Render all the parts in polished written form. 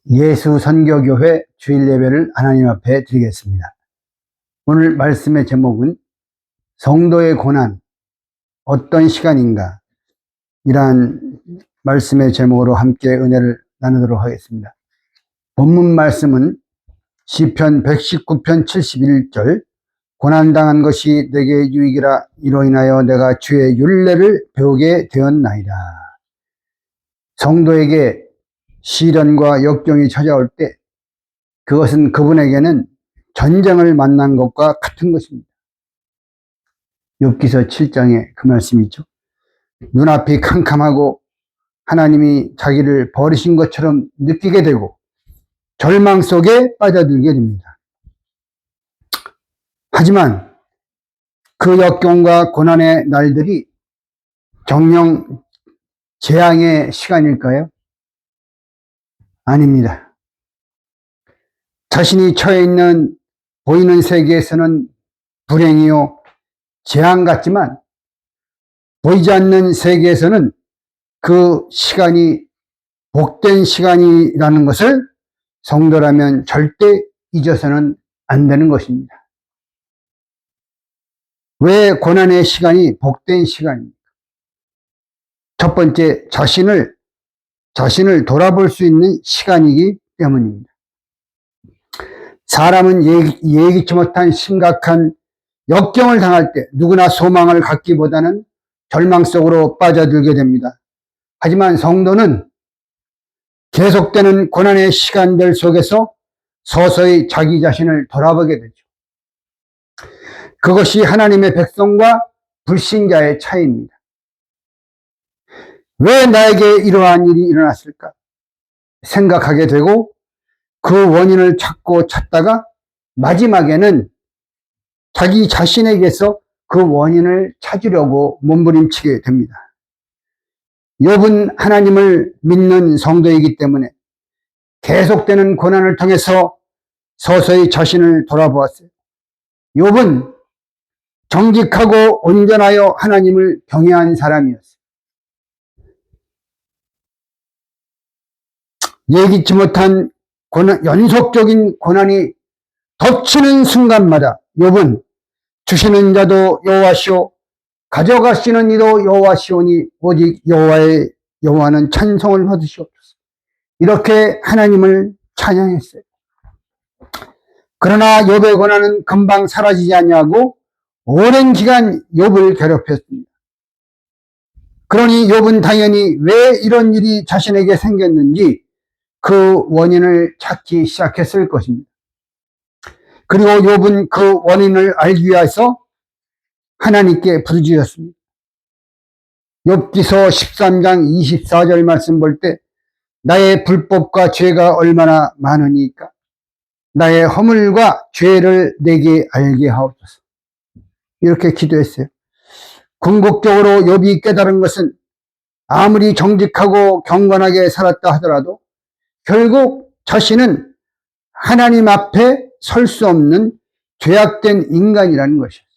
예수선교교회 주일 예배를 하나님 앞에 드리겠습니다. 오늘 말씀의 제목은 성도의 고난, 어떤 시간인가? 이러한 말씀의 제목으로 함께 은혜를 나누도록 하겠습니다. 본문 말씀은 시편 119편 71절, 고난당한 것이 내게 유익이라. 이로 인하여 내가 주의 율례를 배우게 되었나이다. 성도에게 시련과 역경이 찾아올 때 그것은 그분에게는 전쟁을 만난 것과 같은 것입니다. 욥기서 7장에 그 말씀이 있죠. 눈앞이 캄캄하고 하나님이 자기를 버리신 것처럼 느끼게 되고 절망 속에 빠져들게 됩니다. 하지만 그 역경과 고난의 날들이 정령 재앙의 시간일까요? 아닙니다. 자신이 처해 있는 보이는 세계에서는 불행이요 재앙 같지만 보이지 않는 세계에서는 그 시간이 복된 시간이라는 것을 성도라면 절대 잊어서는 안 되는 것입니다. 왜 고난의 시간이 복된 시간입니까? 첫 번째, 자신을 돌아볼 수 있는 시간이기 때문입니다. 사람은 예기치 못한 심각한 역경을 당할 때 누구나 소망을 갖기보다는 절망 속으로 빠져들게 됩니다. 하지만 성도는 계속되는 고난의 시간들 속에서 서서히 자기 자신을 돌아보게 되죠. 그것이 하나님의 백성과 불신자의 차이입니다. 왜 나에게 이러한 일이 일어났을까 생각하게 되고 그 원인을 찾다가 마지막에는 자기 자신에게서 그 원인을 찾으려고 몸부림치게 됩니다. 욥은 하나님을 믿는 성도이기 때문에 계속되는 고난을 통해서 서서히 자신을 돌아보았어요. 욥은 정직하고 온전하여 하나님을 경외한 사람이었어요. 예기치 못한 연속적인 고난이 덮치는 순간마다 욥은 주시는 자도 여호와시오 가져가시는 이도 여호와시오니 오직 여호와는 찬송을 받으시옵소서. 이렇게 하나님을 찬양했어요. 그러나 욥의 고난은 금방 사라지지 아니하고 오랜 기간 욥을 괴롭혔습니다. 그러니 욥은 당연히 왜 이런 일이 자신에게 생겼는지 그 원인을 찾기 시작했을 것입니다. 그리고 욥은 그 원인을 알기 위해서 하나님께 부르짖었습니다. 욥기서 13장 24절 말씀 볼 때 나의 불법과 죄가 얼마나 많으니까 나의 허물과 죄를 내게 알게 하옵소서. 이렇게 기도했어요. 궁극적으로 욥이 깨달은 것은 아무리 정직하고 경건하게 살았다 하더라도 결국 자신은 하나님 앞에 설 수 없는 죄악된 인간이라는 것이었어요.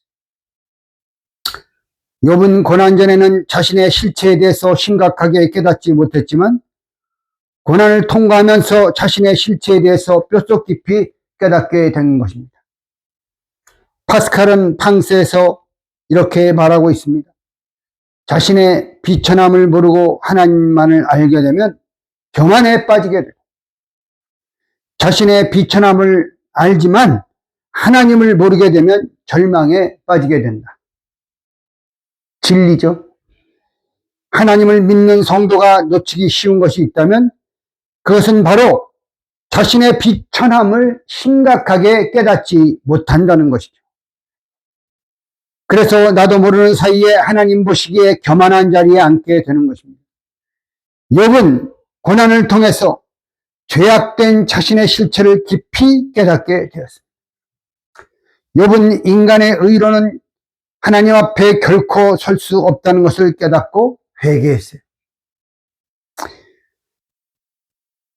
욥은 고난 전에는 자신의 실체에 대해서 심각하게 깨닫지 못했지만 고난을 통과하면서 자신의 실체에 대해서 뼛속 깊이 깨닫게 된 것입니다. 파스칼은 팡스에서 이렇게 말하고 있습니다. 자신의 비천함을 모르고 하나님만을 알게 되면 교만에 빠지게 되고 자신의 비천함을 알지만 하나님을 모르게 되면 절망에 빠지게 된다. 진리죠. 하나님을 믿는 성도가 놓치기 쉬운 것이 있다면 그것은 바로 자신의 비천함을 심각하게 깨닫지 못한다는 것이죠. 그래서 나도 모르는 사이에 하나님 보시기에 교만한 자리에 앉게 되는 것입니다. 욥은 고난을 통해서 죄악된 자신의 실체를 깊이 깨닫게 되었습니다. 욥은 인간의 의로는 하나님 앞에 결코 설 수 없다는 것을 깨닫고 회개했어요.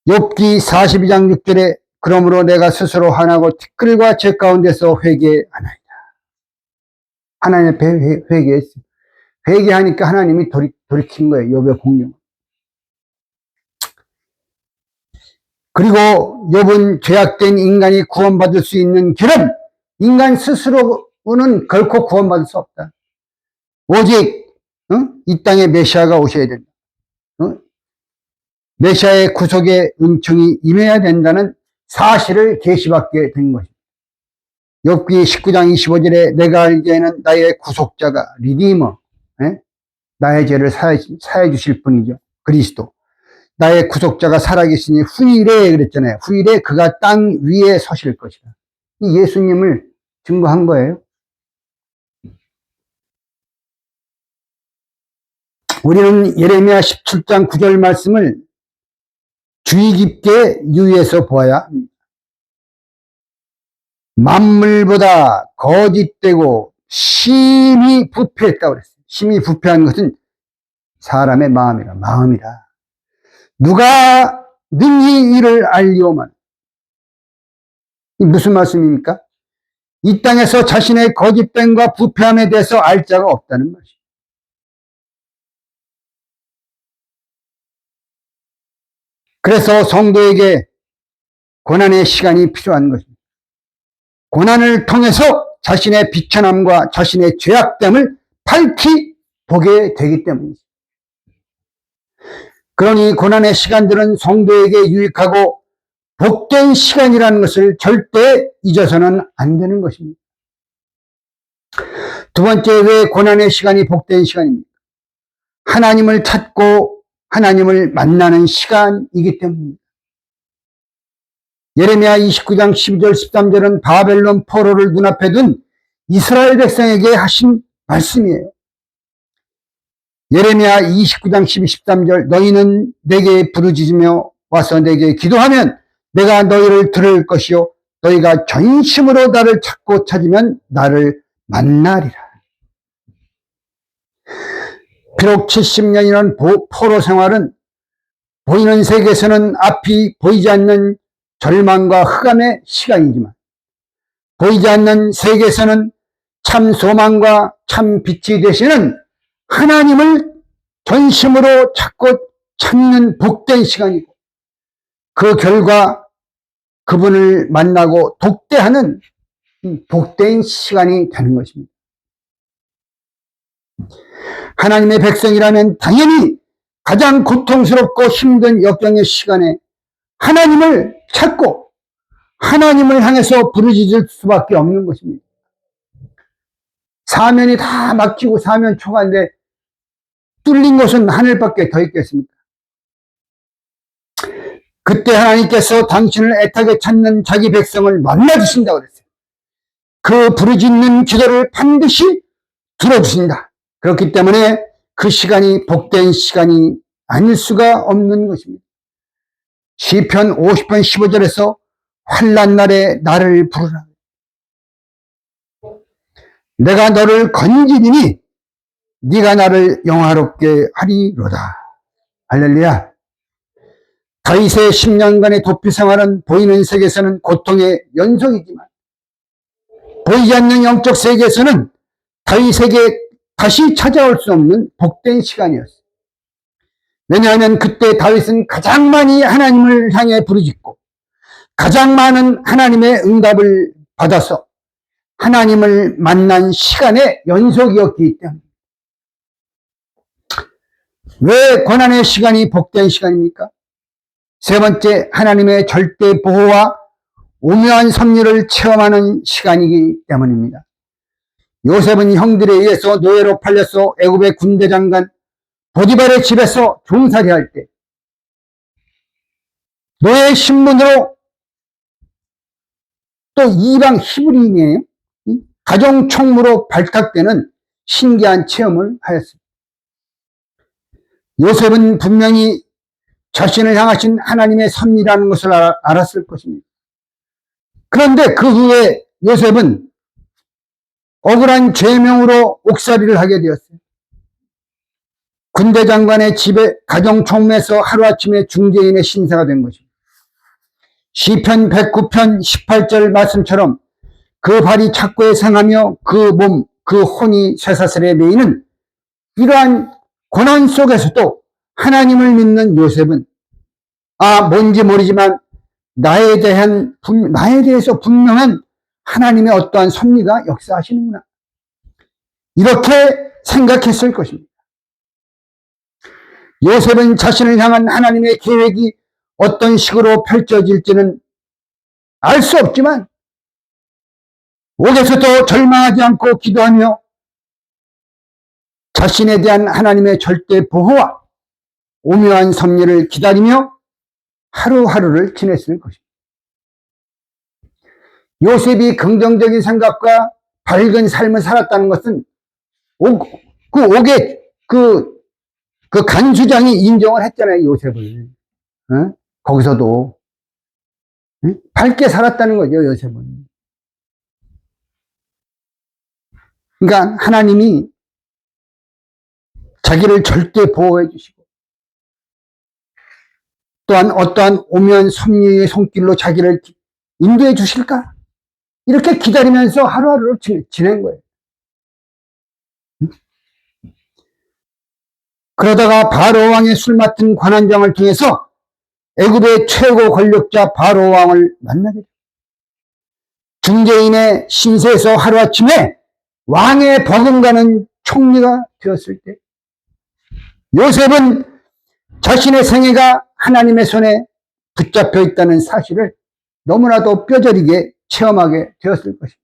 욥기 42장 6절에 그러므로 내가 스스로 화나고 티끌과 죄 가운데서 회개하나이다. 하나님 앞에 회개했어요. 회개하니까 하나님이 돌이킨 거예요. 욥의 공룡. 그리고 욥은 죄악된 인간이 구원받을 수 있는 길은 인간 스스로는 결코 구원받을 수 없다. 오직 이 땅에 메시아가 오셔야 된다. 메시아의 구속의 은총이 임해야 된다는 사실을 계시받게 된 것입니다. 욥기 19장 25절에 내가 알기에는 나의 구속자가 리디머, 나의 죄를 사해 주실 분이죠. 그리스도. 나의 구속자가 살아계시니 후일에 그랬잖아요. 후일에 그가 땅 위에 서실 것이다. 이 예수님을 증거한 거예요. 우리는 예레미야 17장 9절 말씀을 주의 깊게 유의해서 보아야 합니다. 만물보다 거짓되고 심히 부패했다고 그랬어요. 심히 부패한 것은 사람의 마음이라. 누가 능히 이를 알리오만. 무슨 말씀입니까? 이 땅에서 자신의 거짓됨과 부패함에 대해서 알 자가 없다는 말이죠. 그래서 성도에게 고난의 시간이 필요한 것입니다. 고난을 통해서 자신의 비천함과 자신의 죄악됨을 밝히 보게 되기 때문이죠. 그러니 고난의 시간들은 성도에게 유익하고 복된 시간이라는 것을 절대 잊어서는 안 되는 것입니다. 두 번째, 왜 고난의 시간이 복된 시간입니까? 하나님을 찾고 하나님을 만나는 시간이기 때문입니다. 예레미야 29장 12절 13절은 바벨론 포로를 눈앞에 둔 이스라엘 백성에게 하신 말씀이에요. 예레미야 29장 12, 13절 너희는 내게 부르짖으며 와서 내게 기도하면 내가 너희를 들을 것이요 너희가 전심으로 나를 찾고 찾으면 나를 만나리라. 비록 70년이라는 포로 생활은 보이는 세계에서는 앞이 보이지 않는 절망과 흑암의 시간이지만 보이지 않는 세계에서는 참 소망과 참 빛이 되시는 하나님을 전심으로 찾고 찾는 복된 시간이고 그 결과 그분을 만나고 독대하는 복된 시간이 되는 것입니다. 하나님의 백성이라면 당연히 가장 고통스럽고 힘든 역경의 시간에 하나님을 찾고 하나님을 향해서 부르짖을 수밖에 없는 것입니다. 사면이 다 막히고 사면 초과인데 뚫린 곳은 하늘밖에 더 있겠습니까? 그때 하나님께서 당신을 애타게 찾는 자기 백성을 만나주신다고 그랬어요. 그 부르짖는 기도를 반드시 들어주신다. 그렇기 때문에 그 시간이 복된 시간이 아닐 수가 없는 것입니다. 시편 50편 15절에서 환난 날에 나를 부르라. 내가 너를 건지리니 네가 나를 영화롭게 하리로다. 할렐루야. 다윗의 10년간의 도피 생활은 보이는 세계에서는 고통의 연속이지만 보이지 않는 영적 세계에서는 다윗에게 다시 찾아올 수 없는 복된 시간이었어요. 왜냐하면 그때 다윗은 가장 많이 하나님을 향해 부르짖고 가장 많은 하나님의 응답을 받아서 하나님을 만난 시간의 연속이었기 때문입니다. 왜 고난의 시간이 복된 시간입니까? 세 번째, 하나님의 절대 보호와 오묘한 섭리를 체험하는 시간이기 때문입니다. 요셉은 형들에 의해서 노예로 팔려서 애굽의 군대 장관 보디발의 집에서 종살이 할 때 노예 신분으로 또 이방 히브리인의 가정 총무로 발탁되는 신기한 체험을 하였습니다. 요셉은 분명히 자신을 향하신 하나님의 섭리라는 것을 알았을 것입니다. 그런데 그 후에 요셉은 억울한 죄명으로 옥살이를 하게 되었어요. 군대 장관의 집에 가정 총무에서 하루아침에 중개인의 신세가 된 것입니다. 시편 109편 18절 말씀처럼 그 발이 착고에 상하며 그 몸, 그 혼이 쇠사슬에 매이는 이러한 고난 속에서도 하나님을 믿는 요셉은 뭔지 모르지만 나에 대해서 분명한 하나님의 어떠한 섭리가 역사하시는구나. 이렇게 생각했을 것입니다. 요셉은 자신을 향한 하나님의 계획이 어떤 식으로 펼쳐질지는 알 수 없지만 옥에서도 절망하지 않고 기도하며 자신에 대한 하나님의 절대 보호와 오묘한 섭리를 기다리며 하루하루를 지냈을 것입니다. 요셉이 긍정적인 생각과 밝은 삶을 살았다는 것은 옥의 그 간수장이 인정을 했잖아요, 요셉을. 거기서도 밝게 살았다는 거죠, 요셉은. 그러니까 하나님이 자기를 절대 보호해 주시고 또한 어떠한 오묘한 섭리의 손길로 자기를 인도해 주실까? 이렇게 기다리면서 하루하루를 지낸 거예요. 그러다가 바로 왕의 술 맡은 관원장을 통해서 애굽의 최고 권력자 바로 왕을 만나게 돼요. 중개인의 신세에서 하루아침에 왕의 버금가는 총리가 되었을 때 요셉은 자신의 생애가 하나님의 손에 붙잡혀 있다는 사실을 너무나도 뼈저리게 체험하게 되었을 것입니다.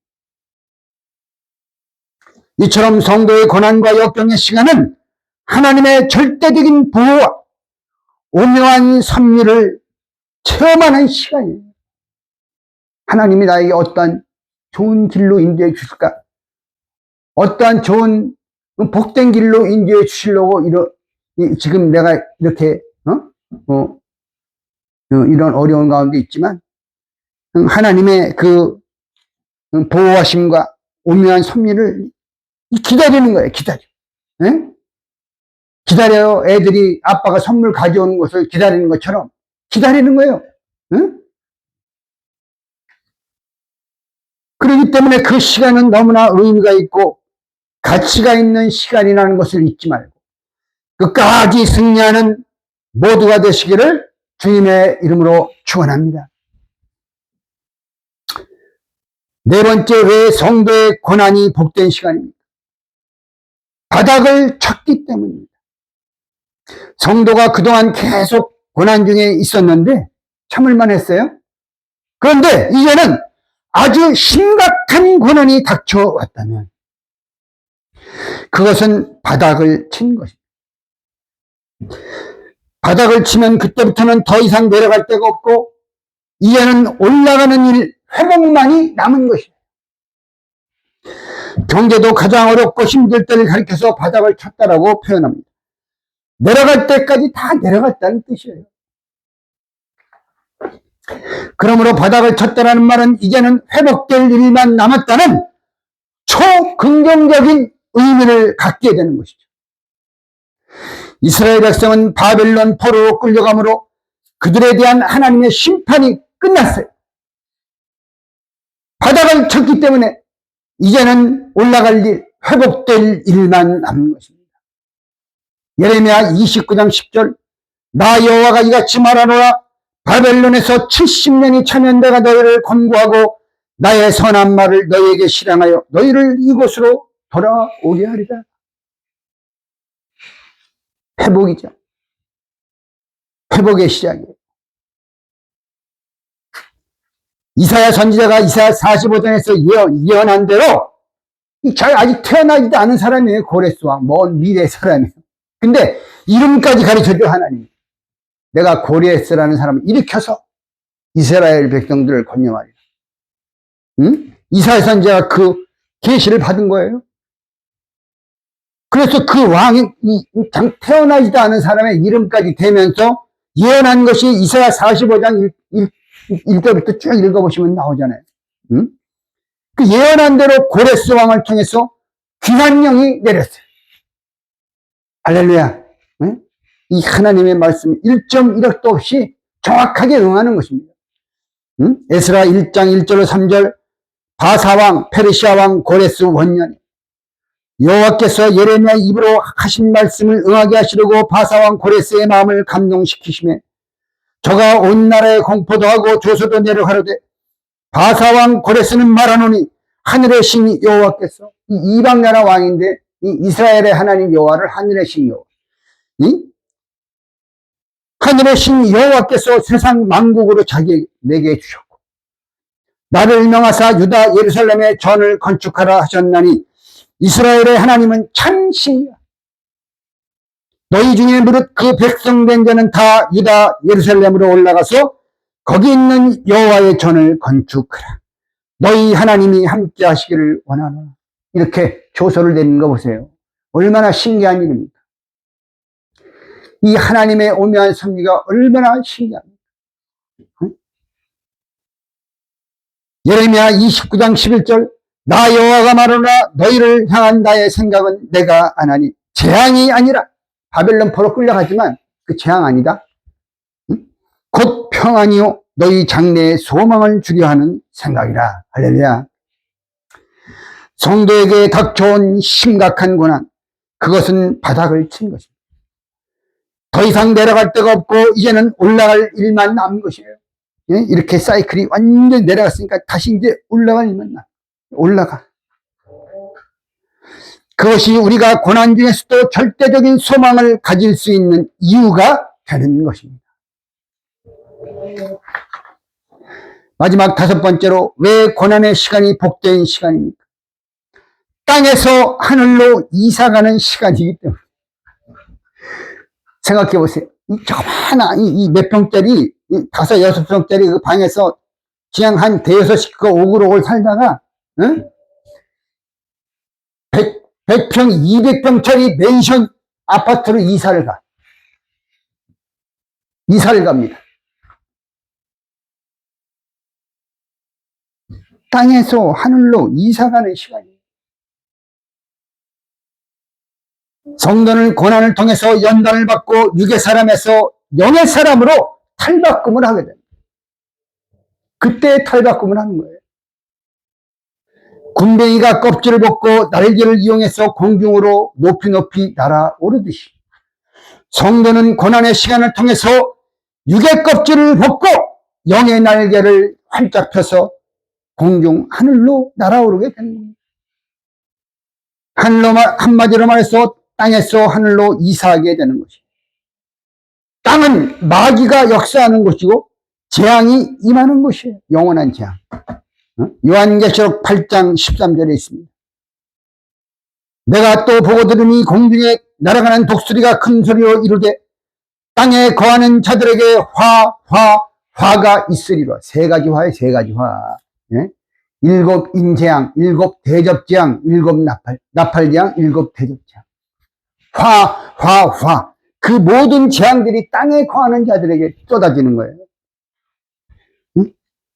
이처럼 성도의 고난과 역경의 시간은 하나님의 절대적인 보호와 오묘한 섭리를 체험하는 시간이에요. 하나님이 나에게 어떠한 좋은 길로 인도해 주실까? 어떠한 좋은 복된 길로 인도해 주시려고 지금 내가 이렇게 이런 어려운 가운데 있지만 하나님의 그 보호하심과 오묘한 섭리를 기다리는 거예요. 기다려요. 애들이 아빠가 선물 가져오는 것을 기다리는 것처럼 기다리는 거예요. 그렇기 때문에 그 시간은 너무나 의미가 있고 가치가 있는 시간이라는 것을 잊지 말고 끝까지 승리하는 모두가 되시기를 주님의 이름으로 축원합니다. 네 번째, 왜 성도의 고난이 복된 시간입니다. 바닥을 쳤기 때문입니다. 성도가 그동안 계속 고난 중에 있었는데 참을만 했어요. 그런데 이제는 아주 심각한 고난이 닥쳐왔다면 그것은 바닥을 친 것입니다. 바닥을 치면 그때부터는 더 이상 내려갈 데가 없고 이제는 올라가는 일, 회복만이 남은 것이에요. 경제도 가장 어렵고 힘들 때를 가리켜서 바닥을 쳤다라고 표현합니다. 내려갈 때까지 다 내려갔다는 뜻이에요. 그러므로 바닥을 쳤다라는 말은 이제는 회복될 일만 남았다는 초긍정적인 의미를 갖게 되는 것이죠. 이스라엘 백성은 바벨론 포로로 끌려감으로 그들에 대한 하나님의 심판이 끝났어요. 바닥을 쳤기 때문에 이제는 올라갈 일, 회복될 일만 남은 것입니다. 예레미야 29장 10절, 나 여호와가 이같이 말하노라. 바벨론에서 70년이 차면 내가 너희를 권고하고 나의 선한 말을 너희에게 실행하여 너희를 이곳으로 돌아오게 하리라. 회복이죠. 회복의 시작이에요. 이사야 선지자가 이사야 45장에서 예언한 대로 아직 태어나지도 않은 사람이에요. 고레스왕, 먼 미래의 사람이에요. 근데 이름까지 가르쳐줘 하나님. 내가 고레스라는 사람을 일으켜서 이스라엘 백성들을 건영하리라. 이사야 선지자가 그 계시를 받은 거예요. 그래서 그 왕이 태어나지도 않은 사람의 이름까지 대면서 예언한 것이 이사야 45장 1절부터 쭉 읽어보시면 나오잖아요. 그 예언한 대로 고레스 왕을 통해서 귀한 영이 내렸어요. 할렐루야. 이 하나님의 말씀 1.1억도 없이 정확하게 응하는 것입니다. 에스라 1장 1절로 3절, 바사왕 페르시아왕 고레스 원년, 여호와께서 예레미야 입으로 하신 말씀을 응하게 하시려고 바사왕 고레스의 마음을 감동시키시며 저가 온 나라에 공포도 하고 조소도 내려가로되 바사왕 고레스는 말하노니 하늘의 신 여호와께서, 이 이방 나라 왕인데 이 이스라엘의 하나님 여호와를 하늘의 신 여호와, 하늘의 신 여호와께서 세상 만국으로 내게 주셨고 나를 명하사 유다 예루살렘에 전을 건축하라 하셨나니 이스라엘의 하나님은 참 신이야. 너희 중에 무릇 그 백성된 자는 다 유다 예루살렘으로 올라가서 거기 있는 여호와의 전을 건축하라. 너희 하나님이 함께 하시기를 원하노라. 이렇게 조서를 내리는 거 보세요. 얼마나 신기한 일입니까? 이 하나님의 오묘한 섭리가 얼마나 신기합니까? 예레미야 29장 11절 나 여호와가 말하노라 너희를 향한 나의 생각은 내가 안 하니 재앙이 아니라, 바벨론 포로 끌려가지만 그 재앙 아니다. 곧 평안이요 너희 장래에 소망을 주려 하는 생각이라. 할렐루야. 성도에게 닥쳐온 심각한 고난, 그것은 바닥을 친 것입니다. 더 이상 내려갈 데가 없고 이제는 올라갈 일만 남은 것이에요. 이렇게 사이클이 완전히 내려갔으니까 다시 이제 올라갈 일만 올라가. 그것이 우리가 고난 중에서도 절대적인 소망을 가질 수 있는 이유가 되는 것입니다. 마지막 다섯 번째로, 왜 고난의 시간이 복된 시간입니까? 땅에서 하늘로 이사가는 시간이기 때문에. 생각해 보세요. 이 몇 평짜리, 5, 6평짜리 그 방에서 그냥 한 대여섯 식구가 오글오글 살다가, 100평, 200평짜리 맨션 아파트로 이사를 갑니다. 땅에서 하늘로 이사가는 시간이에요. 성도는 고난을 통해서 연단을 받고 육의 사람에서 영의 사람으로 탈바꿈을 하게 됩니다. 그때 탈바꿈을 하는 거예요. 군뱅이가 껍질을 벗고 날개를 이용해서 공중으로 높이 날아오르듯이 성도는 고난의 시간을 통해서 육의 껍질을 벗고 영의 날개를 활짝 펴서 공중 하늘로 날아오르게 되는 겁니다. 한마디로 말해서 땅에서 하늘로 이사하게 되는 것이에요. 땅은 마귀가 역사하는 곳이고 재앙이 임하는 곳이에요. 영원한 재앙. 요한계시록 8장 13절에 있습니다. 내가 또 보고 들으니 공중에 날아가는 독수리가 큰 소리로 이르되 땅에 거하는 자들에게 화가 있으리라. 세 가지 화에 세 가지 화. 일곱 인재앙, 일곱 대접재앙, 일곱 나팔재앙, 일곱 대접재앙. 화. 그 모든 재앙들이 땅에 거하는 자들에게 쏟아지는 거예요.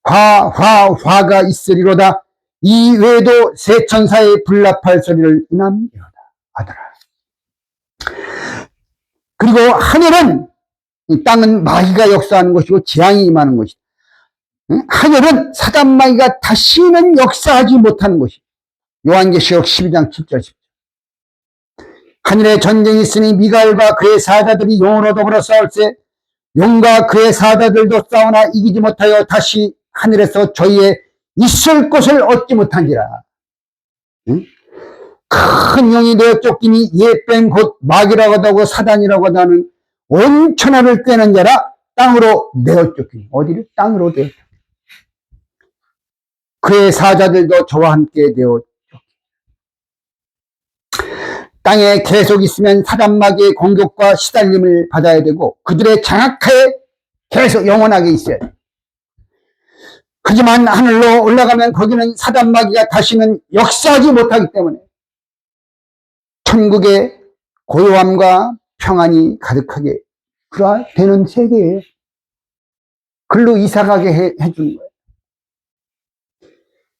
화가 있으리로다. 이 외에도 세 천사의 불나팔 소리를 인함이로다 하더라. 그리고 하늘은, 이 땅은 마귀가 역사하는 것이고 재앙이 임하는 것이다. 하늘은 사단 마귀가 다시는 역사하지 못하는 것이다. 요한계시록 12장 7절 10절. 하늘에 전쟁이 있으니 미가엘과 그의 사자들이 용으로 더불어 싸울세 용과 그의 사자들도 싸우나 이기지 못하여 다시 하늘에서 저희의 있을 곳을 얻지 못한지라. 큰 용이 되어 쫓기니 예뺀 곧 마귀라고도 하고 사단이라고도 하는 온 천하를 꿰는 자라 땅으로 내어 쫓기니. 어디를? 땅으로 내어 쫓기니. 그의 사자들도 저와 함께 내어 쫓기니. 땅에 계속 있으면 사단 마귀의 공격과 시달림을 받아야 되고 그들의 장악하에 계속 영원하게 있어야 돼. 하지만 하늘로 올라가면 거기는 사단 마귀가 다시는 역사하지 못하기 때문에 천국의 고요함과 평안이 가득하게 되는 세계에 글로 이사가게 해주는 거예요.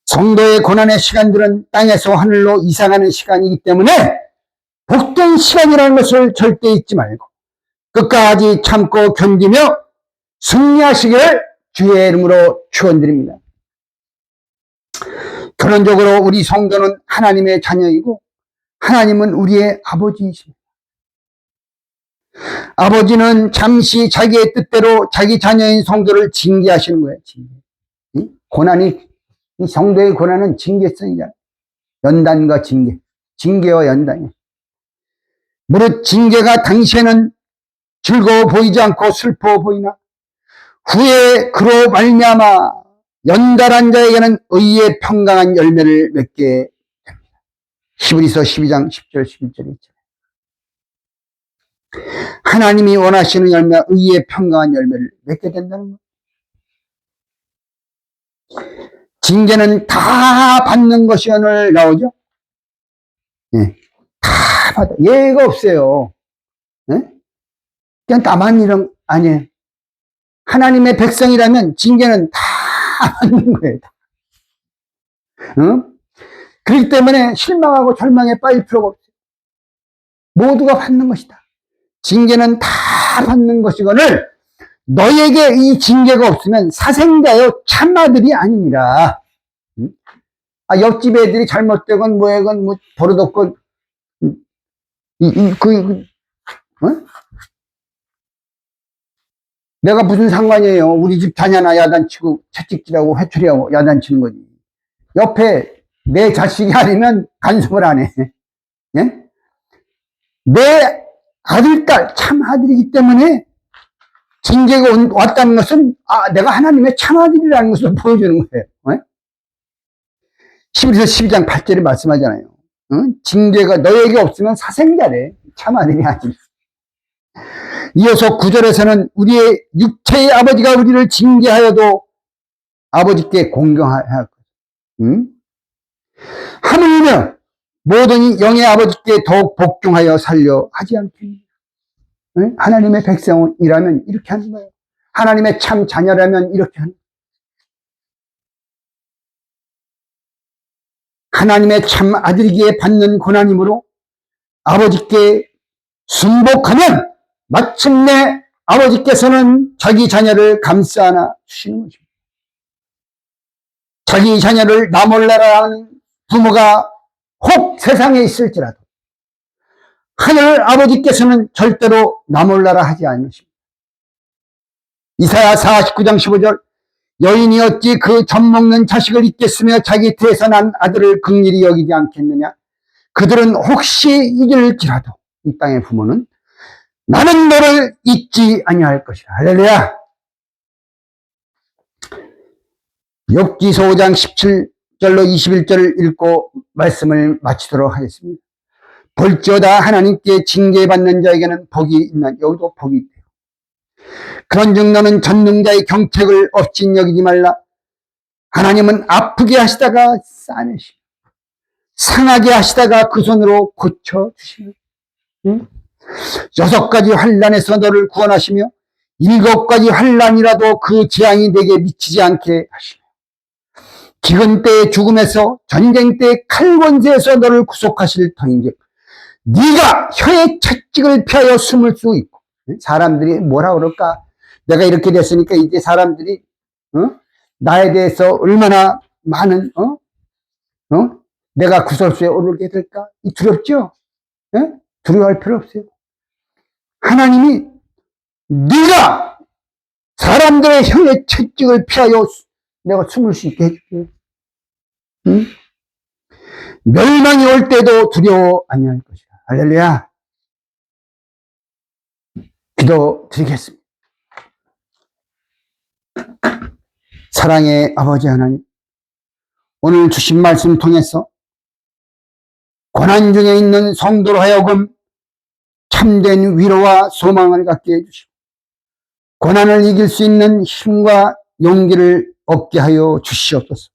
성도의 고난의 시간들은 땅에서 하늘로 이사가는 시간이기 때문에 복된 시간이라는 것을 절대 잊지 말고 끝까지 참고 견디며 승리하시기를 주의 이름으로 축원드립니다. 결론적으로 우리 성도는 하나님의 자녀이고 하나님은 우리의 아버지이십니다. 아버지는 잠시 자기의 뜻대로 자기 자녀인 성도를 징계하시는 거예요. 징계. 고난이, 이 성도의 고난은 징계성이잖아요. 연단과 징계. 징계와 연단이에요. 무릇 징계가 당시에는 즐거워 보이지 않고 슬퍼 보이나 후에 그로 말미암아 연달한 자에게는 의의 평강한 열매를 맺게 됩니다. 히브리서 12장 10절 11절에 있잖아요. 하나님이 원하시는 열매, 의의 평강한 열매를 맺게 된다는 거예요. 징계는 다 받는 것이 오늘 나오죠. 네. 다 받아. 예가 없어요. 네? 그냥 나만 이런, 아니에요. 하나님의 백성이라면 징계는 다 받는 거예요. 응? 그렇기 때문에 실망하고 절망에 빠질 필요가 없어요. 모두가 받는 것이다. 징계는 다 받는 것이거늘 너에게 이 징계가 없으면 사생자여 참아들이 아니니라. 응? 아, 옆집 애들이 잘못되건 뭐해건 뭐 버릇없건 어? 내가 무슨 상관이에요. 우리 집 자녀나 야단치고 채찍질하고 회초리하고 야단치는 거지. 옆에 내 자식이 아니면 간섭을 안 해. 예? 내 아들, 딸, 참 아들이기 때문에 징계가 왔다는 것은 내가 하나님의 참 아들이라는 것을 보여주는 거예요. 예? 히브리서 12장 8절에 말씀하잖아요. 징계가 너에게 없으면 사생자래. 참 아들이 아니라. 이어서 9절에서는 우리의 육체의 아버지가 우리를 징계하여도 아버지께 공경해야 할 것. 하물며 모든 영의 아버지께 더욱 복종하여 살려 하지 않겠느냐. 하나님의 백성이라면 이렇게 하는 거예요. 하나님의 참 자녀라면 이렇게 하는 거예요. 하나님의 참 아들이기에 받는 고난이므로 아버지께 순복하면 마침내 아버지께서는 자기 자녀를 감싸 안아 주시는 것입니다. 자기 자녀를 나 몰라라 하는 부모가 혹 세상에 있을지라도 하늘 아버지께서는 절대로 나 몰라라 하지 않으십니다. 이사야 49장 15절 여인이 어찌 그 젖먹는 자식을 잊겠으며 자기 태에서 난 아들을 긍휼히 여기지 않겠느냐. 그들은 혹시 잊을지라도 이 땅의 부모는 나는 너를 잊지 아니할 것이라. 할렐루야. 욥기서 5장 17절로 21절을 읽고 말씀을 마치도록 하겠습니다. 볼지어다 하나님께 징계받는 자에게는 복이 있나. 여기도 복이 있대요. 그런즉 너는 전능자의 경책을 없인 여기지 말라. 하나님은 아프게 하시다가 싸매시고 상하게 하시다가 그 손으로 고쳐주시며 6가지 환난에서 너를 구원하시며 7가지 환난이라도 그 재앙이 내게 미치지 않게 하시며 기근 때의 죽음에서 전쟁 때의 칼권세에서 너를 구속하실 터인즉 네가 혀의 채찍을 피하여 숨을 수 있고. 사람들이 뭐라 그럴까? 내가 이렇게 됐으니까 이제 사람들이 나에 대해서 얼마나 많은 내가 구설수에 오르게 될까? 두렵죠? 두려워할 필요 없어요. 하나님이 네가 사람들의 혀의 채찍을 피하여 내가 숨을 수 있게 해줄게. 멸망이 올 때도 두려워 아니할 것이다. 할렐루야. 기도 드리겠습니다. 사랑의 아버지 하나님, 오늘 주신 말씀 통해서 고난 중에 있는 성도로 하여금 참된 위로와 소망을 갖게 해주시고 고난을 이길 수 있는 힘과 용기를 얻게 하여 주시옵소서.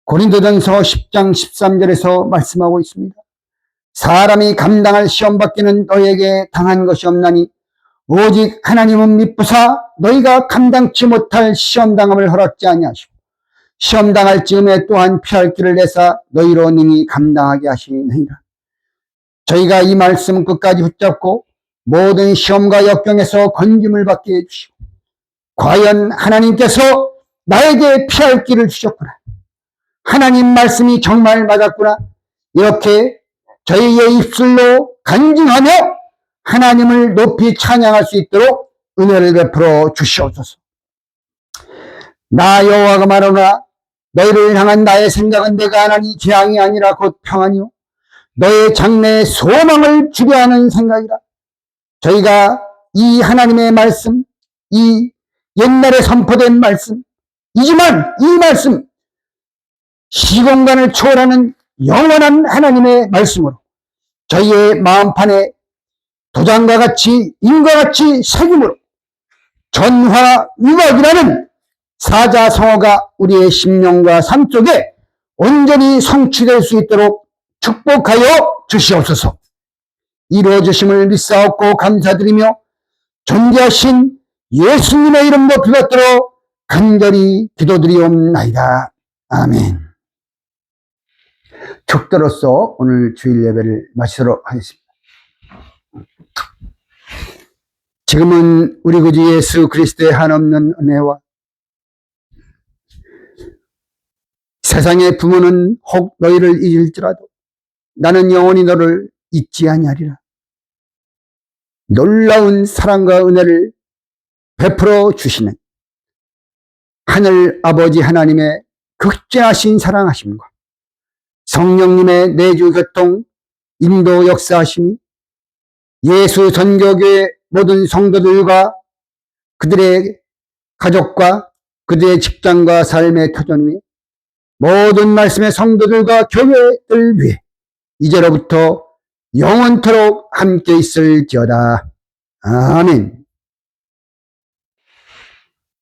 고린도전서 10장 13절에서 말씀하고 있습니다. 사람이 감당할 시험 밖에는 너에게 당한 것이 없나니 오직 하나님은 미쁘사 너희가 감당치 못할 시험당함을 허락지 아니하시고 시험당할 즈음에 또한 피할 길을 내사 너희로 능히 감당하게 하시느니라. 저희가 이 말씀 끝까지 붙잡고 모든 시험과 역경에서 건짐을 받게 해주시고 과연 하나님께서 나에게 피할 길을 주셨구나. 하나님 말씀이 정말 맞았구나. 이렇게 저희의 입술로 간증하며 하나님을 높이 찬양할 수 있도록 은혜를 베풀어 주시옵소서. 나 여호와가 말하노라 너희를 향한 나의 생각은 내가 하나니 재앙이 아니라 곧 평안이요 너의 장래의 소망을 주려 하는 생각이라. 저희가 이 하나님의 말씀, 이 옛날에 선포된 말씀이지만 이 말씀 시공간을 초월하는 영원한 하나님의 말씀으로 저희의 마음판에 도장과 같이 인과 같이 새김으로 전화위복이라는 사자성어가 우리의 심령과 삶 속에 온전히 성취될 수 있도록 축복하여 주시옵소서. 이루어 주심을 믿사옵고 감사드리며 존귀하신 예수님의 이름 높이 받도록 간절히 기도드리옵나이다. 아멘. 축도로서 오늘 주일 예배를 마치도록 하겠습니다. 지금은 우리 구주 예수 그리스도의 한없는 은혜와 세상의 부모는 혹 너희를 잊을지라도 나는 영원히 너를 잊지 아니하리라. 놀라운 사랑과 은혜를 베풀어 주시는 하늘 아버지 하나님의 극진하신 사랑하심과 성령님의 내주 교통 인도 역사하심이 예수 전교교회 모든 성도들과 그들의 가족과 그들의 직장과 삶의 터전 위에 모든 말씀의 성도들과 교회들 위해 이제로부터 영원토록 함께 있을지어다. 아멘.